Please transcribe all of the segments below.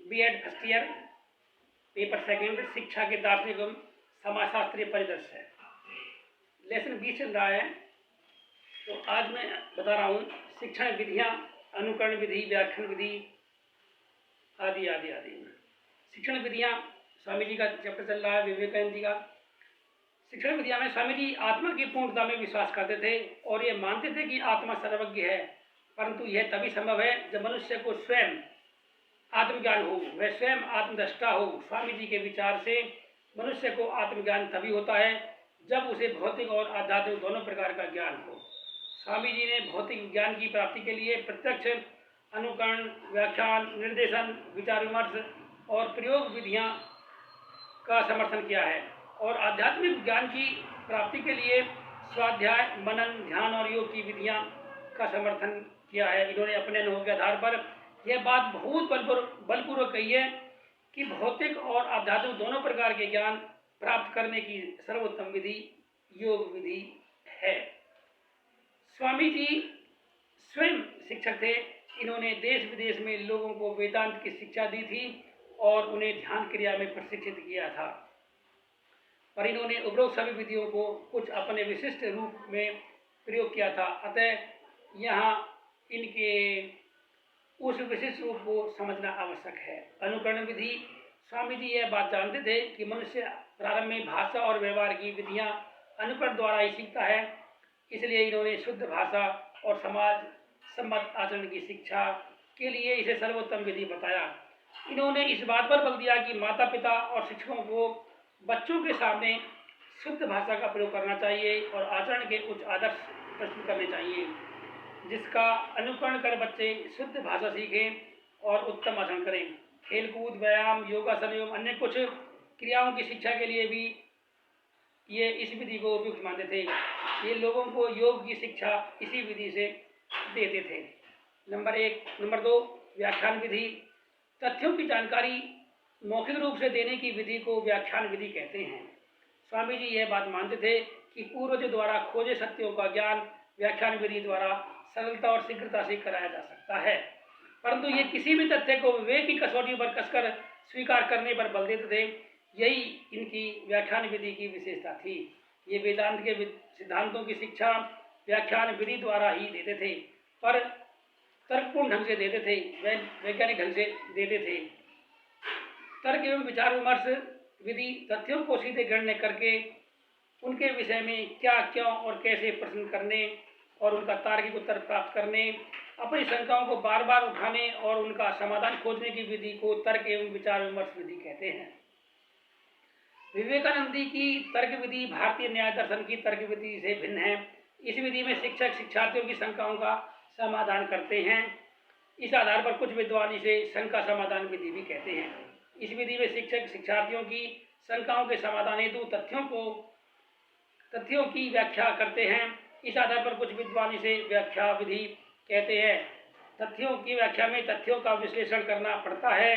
BEd first year, paper second, शिक्षा के दार्शनिक एवं समाजशास्त्रीय परिदृश्य। लेसन 20 चल रहा है। तो आज मैं बता रहा हूँ शिक्षण विधियाँ, अनुकरण विधि, व्याख्यान विधि आदि आदि आदि। शिक्षण विधियाँ, स्वामी जी का चैप्टर चल रहा है, विवेकानंद जी का। शिक्षण विधिया में स्वामी जी आत्मा की पूर्णता में विश्वास करते थे और ये मानते थे कि आत्मा सर्वज्ञ है, परंतु यह तभी संभव है जब मनुष्य को स्वयं आत्मज्ञान हो, वह स्वयं आत्मदृष्टा हो। स्वामी जी के विचार से मनुष्य को आत्मज्ञान तभी होता है जब उसे भौतिक और आध्यात्मिक दोनों प्रकार का ज्ञान हो। स्वामी जी ने भौतिक ज्ञान की प्राप्ति के लिए प्रत्यक्ष, अनुकरण, व्याख्यान, निर्देशन, विचार विमर्श और प्रयोग विधियाँ का समर्थन किया है, और आध्यात्मिक ज्ञान की प्राप्ति के लिए स्वाध्याय, मनन, ध्यान और योग की विधियाँ का समर्थन किया है। इन्होंने अपने अनुभव के आधार पर यह बात बहुत बलपूर्वक कही है कि भौतिक और आध्यात्मिक दोनों प्रकार के ज्ञान प्राप्त करने की सर्वोत्तम विधि योग विधि है। स्वामी जी स्वयं शिक्षक थे। इन्होंने देश विदेश में लोगों को वेदांत की शिक्षा दी थी और उन्हें ध्यान क्रिया में प्रशिक्षित किया था, पर इन्होंने उपरोक्त सभी विधियों को कुछ अपने विशिष्ट रूप में प्रयोग किया था। अतः यहाँ इनके उस विशिष्ट रूप को समझना आवश्यक है। अनुकरण विधि, स्वामी जी यह बात जानते थे कि मनुष्य प्रारंभ में भाषा और व्यवहार की विधियाँ अनुकरण द्वारा ही सीखता है, इसलिए इन्होंने शुद्ध भाषा और समाज सम्मत आचरण की शिक्षा के लिए इसे सर्वोत्तम विधि बताया। इन्होंने इस बात पर बल दिया कि माता पिता और शिक्षकों को बच्चों के सामने शुद्ध भाषा का प्रयोग करना चाहिए और आचरण के उच्च आदर्श प्रस्तुत करने चाहिए, जिसका अनुकरण कर बच्चे शुद्ध भाषा सीखें और उत्तम आचरण करें। खेलकूद, व्यायाम, योगासन एवं अन्य कुछ क्रियाओं की शिक्षा के लिए भी ये इस विधि को उपयुक्त मानते थे। ये लोगों को योग की शिक्षा इसी विधि से देते थे। नंबर 1। नंबर 2, व्याख्यान विधि। तथ्यों की जानकारी मौखिक रूप से देने की विधि को व्याख्यान विधि कहते हैं। स्वामी जी यह बात मानते थे कि पूर्वजों द्वारा खोजे सत्यों का ज्ञान व्याख्यान विधि द्वारा सरलता और शीघ्रता से कराया जा सकता है, परंतु ये किसी भी तथ्य को विवेक की कसौटी पर कसकर स्वीकार करने पर बल देते थे। यही इनकी व्याख्यान विधि की विशेषता थी। ये वेदांत के सिद्धांतों की शिक्षा व्याख्यान विधि द्वारा ही देते थे, पर तर्कपूर्ण ढंग से देते थे, वैज्ञानिक ढंग से देते थे। तर्क एवं विचार विमर्श विधि तथ्यों को सीधे गणना करके उनके विषय में क्या, क्यों और कैसे प्रश्न करने और उनका तार्किक उत्तर प्राप्त करने, अपनी शंकाओं को बार बार उठाने और उनका समाधान खोजने की विधि को तर्क एवं विचार विमर्श विधि कहते हैं। विवेकानंद जी की तर्क विधि भारतीय न्याय दर्शन की तर्क विधि से भिन्न है। इस विधि में शिक्षक शिक्षार्थियों की शंकाओं का समाधान करते हैं। इस आधार पर कुछ विद्वान इसे शंका समाधान विधि भी कहते हैं। इस विधि में शिक्षक शिक्षार्थियों की शंकाओं के समाधान हेतु तथ्यों की व्याख्या करते हैं। इस आधार पर कुछ विद्वान इसे व्याख्या विधि कहते हैं। तथ्यों की व्याख्या में तथ्यों का विश्लेषण करना पड़ता है।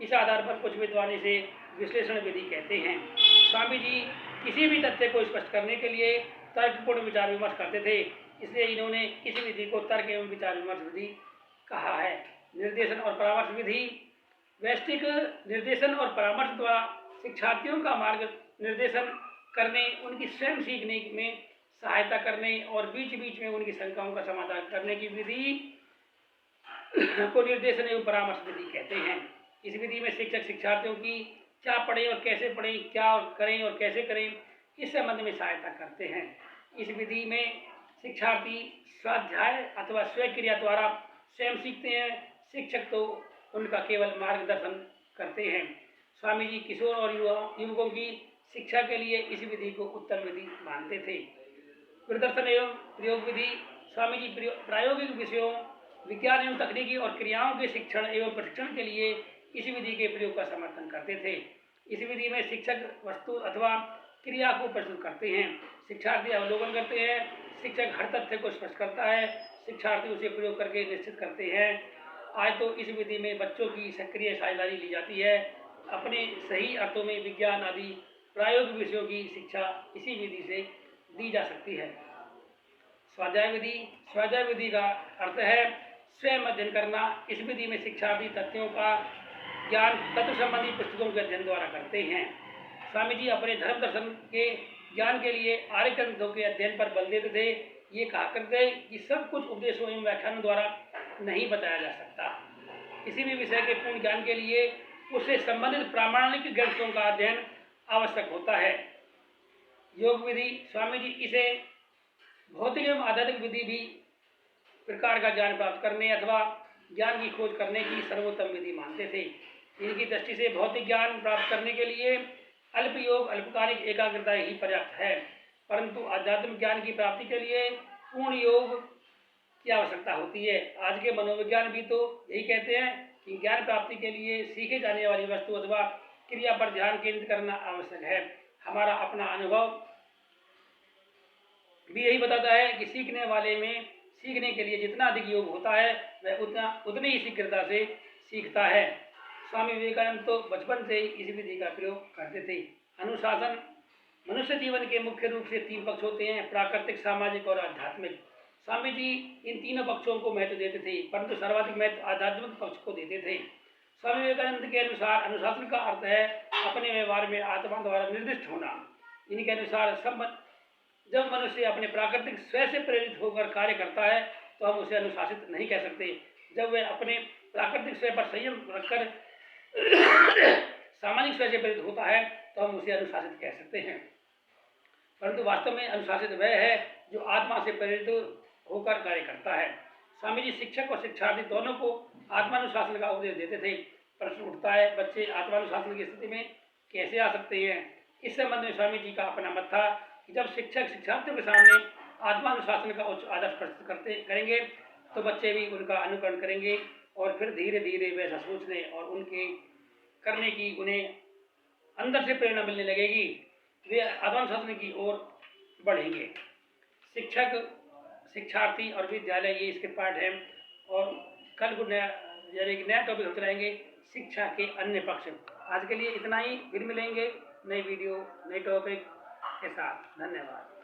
इस आधार पर कुछ विद्वान इसे विश्लेषण विधि कहते हैं। स्वामी जी किसी भी तथ्य को स्पष्ट करने के लिए तर्कपूर्ण विचार विमर्श करते थे, इसलिए इन्होंने इस विधि को तर्क एवं विचार विमर्श विधि कहा है। निर्देशन और परामर्श विधि, वैश्विक निर्देशन और परामर्श द्वारा शिक्षार्थियों का मार्ग निर्देशन करने, उनकी स्वयं सीखने में सहायता करने और बीच बीच में उनकी शंकाओं का समाधान करने की विधि को निर्देशन एवं परामर्श विधि कहते हैं। इस विधि में शिक्षक शिक्षार्थियों की क्या पढ़ें और कैसे पढ़ें, क्या करें और कैसे करें, इस संबंध में सहायता करते हैं। इस विधि में शिक्षार्थी स्वाध्याय अथवा स्वक्रिया द्वारा स्वयं सीखते हैं, शिक्षक तो उनका केवल मार्गदर्शन करते हैं। स्वामी जी किशोर और युवकों की शिक्षा के लिए इस विधि को उत्तम विधि मानते थे। प्रदर्शन एवं प्रयोग विधि, स्वामी जी प्रायोगिक विषयों, विज्ञान एवं तकनीकी और क्रियाओं के शिक्षण एवं प्रशिक्षण के लिए इस विधि के प्रयोग का समर्थन करते थे। इस विधि में शिक्षक वस्तु अथवा क्रिया को प्रस्तुत करते हैं, शिक्षार्थी अवलोकन करते हैं, शिक्षक हर तथ्य को स्पष्ट करता है, शिक्षार्थी उसे प्रयोग करके निश्चित करते हैं। आज तो इस विधि में बच्चों की सक्रिय साझेदारी ली जाती है। अपने सही अर्थों में विज्ञान आदि प्रायोगिक विषयों की शिक्षा इसी विधि से दी जा सकती है। स्वाध्याय विधि, स्वाध्याय विधि का अर्थ है स्वयं अध्ययन करना। इस विधि में शिक्षार्थी तथ्यों का ज्ञान तत्व संबंधी पुस्तकों के अध्ययन द्वारा करते हैं। स्वामी जी अपने धर्म दर्शन के ज्ञान के लिए आर्य ग्रंथों के अध्ययन पर बल देते थे। ये कहा करते कि सब कुछ उपदेशों एवं व्याख्यानों द्वारा नहीं बताया जा सकता। किसी भी विषय के पूर्ण ज्ञान के लिए उससे संबंधित प्रामाणिक ग्रंथों का अध्ययन आवश्यक होता है। योग विधि, स्वामी जी इसे भौतिक एवं आध्यात्मिक विधि भी प्रकार का ज्ञान प्राप्त करने अथवा ज्ञान की खोज करने की सर्वोत्तम विधि मानते थे। इनकी दृष्टि से भौतिक ज्ञान प्राप्त करने के लिए अल्प योग, अल्पकालिक एकाग्रता ही पर्याप्त है, परंतु आध्यात्मिक ज्ञान की प्राप्ति के लिए पूर्ण योग की आवश्यकता होती है। आज के मनोविज्ञान भी तो यही कहते हैं कि ज्ञान प्राप्ति के लिए सीखे जाने वाली वस्तु अथवा क्रिया पर ध्यान केंद्रित करना आवश्यक है। हमारा अपना अनुभव भी यही बताता है कि सीखने वाले में सीखने के लिए जितना अधिक योग होता है वह उतनी ही शीघ्रता से सीखता है। स्वामी विवेकानंद तो बचपन से ही इस विधि का प्रयोग करते थे। अनुशासन, मनुष्य जीवन के मुख्य रूप से 3 पक्ष होते हैं, प्राकृतिक, सामाजिक और आध्यात्मिक। स्वामी जी इन तीनों पक्षों को महत्व देते थे, परंतु सर्वाधिक महत्व आध्यात्मिक पक्ष को देते थे। स्वामी विवेकानंद के अनुसार अनुशासन का अर्थ है अपने व्यवहार में आत्मा द्वारा निर्दिष्ट होना। इनके अनुसार जब मनुष्य अपने प्राकृतिक स्वयं से प्रेरित होकर कार्य करता है तो हम उसे अनुशासित नहीं कह सकते। जब वह अपने प्राकृतिक स्वयं पर संयम रखकर सामाजिक स्वयं से प्रेरित होता है तो हम उसे अनुशासित कह सकते हैं। परंतु वास्तव में अनुशासित वह है जो आत्मा से प्रेरित होकर कार्य करता है। स्वामी जी शिक्षक और शिक्षार्थी दोनों को आत्मानुशासन का उपदेश देते थे। प्रश्न उठता है, बच्चे आत्मानुशासन की स्थिति में कैसे आ सकते हैं? इस संबंध में स्वामी जी का अपना मत था कि जब शिक्षक शिक्षार्थियों के सामने आत्मानुशासन का उच्च आदर्श प्रस्तुत करेंगे तो बच्चे भी उनका अनुकरण करेंगे और फिर धीरे धीरे वैसा सोचने और उनके करने की उन्हें अंदर से प्रेरणा मिलने लगेगी, वे आत्मानुशासन की ओर बढ़ेंगे। शिक्षक, शिक्षार्थी और विद्यालय ये इसके पार्ट हैं। और कल को नया टॉपिक हम चलाएंगे, शिक्षा के अन्य पक्ष। आज के लिए इतना ही, फिर मिलेंगे नई वीडियो नए टॉपिक के साथ। धन्यवाद।